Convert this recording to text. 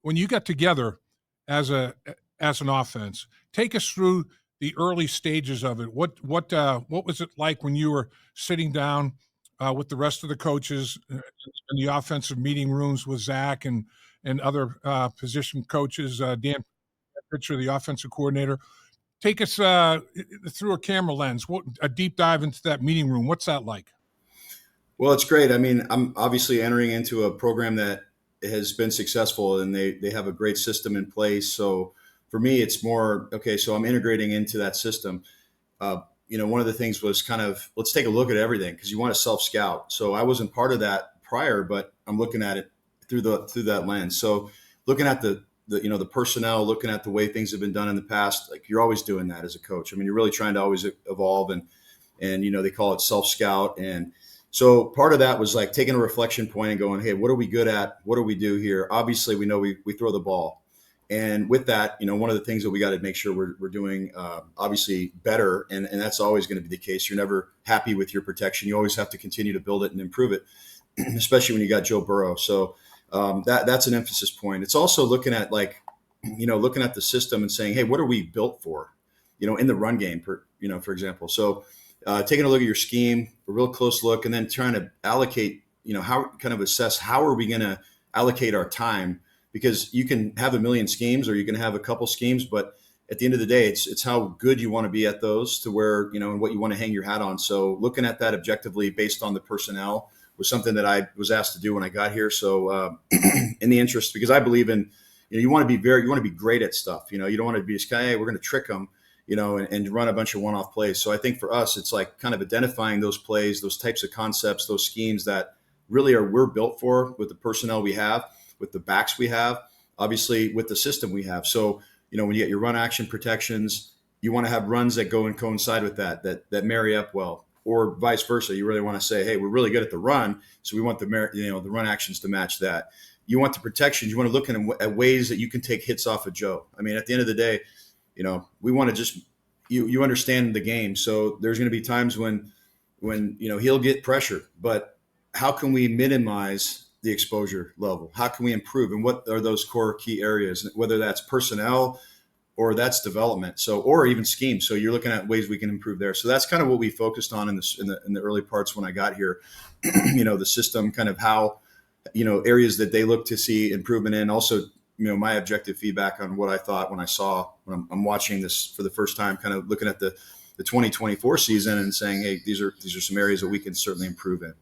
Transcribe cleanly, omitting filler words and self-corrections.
when you got together as an offense, take us through the early stages of it. What was it like when you were sitting down with the rest of the coaches in the offensive meeting rooms with Zach and other position coaches, Dan Pitcher, the offensive coordinator? Take us through a camera lens, a deep dive into that meeting room. What's that like? Well, it's great. I mean, I'm obviously entering into a program that has been successful, and they have a great system in place. So for me, it's more okay. So I'm integrating into that system. One of the things was kind of let's take a look at everything because you want to self scout. So I wasn't part of that prior, but I'm looking at it through that lens. So looking at the personnel, looking at the way things have been done in the past, like you're always doing that as a coach. I mean, you're really trying to always evolve and they call it self scout. And so part of that was like taking a reflection point and going, hey, what are we good at? What do we do here? Obviously, we know we throw the ball. And with that, one of the things that we got to make sure we're doing obviously better. And that's always going to be the case. You're never happy with your protection. You always have to continue to build it and improve it, especially when you got Joe Burrow. So that's an emphasis point. It's also looking at looking at the system and saying, hey, what are we built for? In the run game, for example. So taking a look at your scheme, a real close look, and then trying to allocate, how kind of assess how are we going to allocate our time, because you can have a million schemes or you can have a couple schemes, but at the end of the day, it's how good you want to be at those to where, and what you want to hang your hat on. So looking at that objectively based on the personnel was something that I was asked to do when I got here. So in the interest, because I believe in, you want to be great at stuff. You don't want to be this guy, hey, we're going to trick them, and run a bunch of one-off plays. So I think for us, it's like kind of identifying those plays, those types of concepts, those schemes that really we're built for with the personnel we have, with the backs we have, obviously with the system we have. So, when you get your run action protections, you want to have runs that go and coincide with that marry up well, or vice versa. You really want to say, hey, we're really good at the run, so we want the run actions to match that. You want the protections. You want to look at ways that you can take hits off of Joe. I mean, at the end of the day, we want to just you understand the game. So there's going to be times when he'll get pressure, but how can we minimize the exposure level? How can we improve? And what are those core key areas, whether that's personnel or that's development? So, or even schemes. So you're looking at ways we can improve there. So that's kind of what we focused on in the early parts when I got here, the system, kind of how, areas that they look to see improvement in. Also, my objective feedback on what I thought when I'm watching this for the first time, kind of looking at the 2024 season and saying, hey, these are some areas that we can certainly improve in.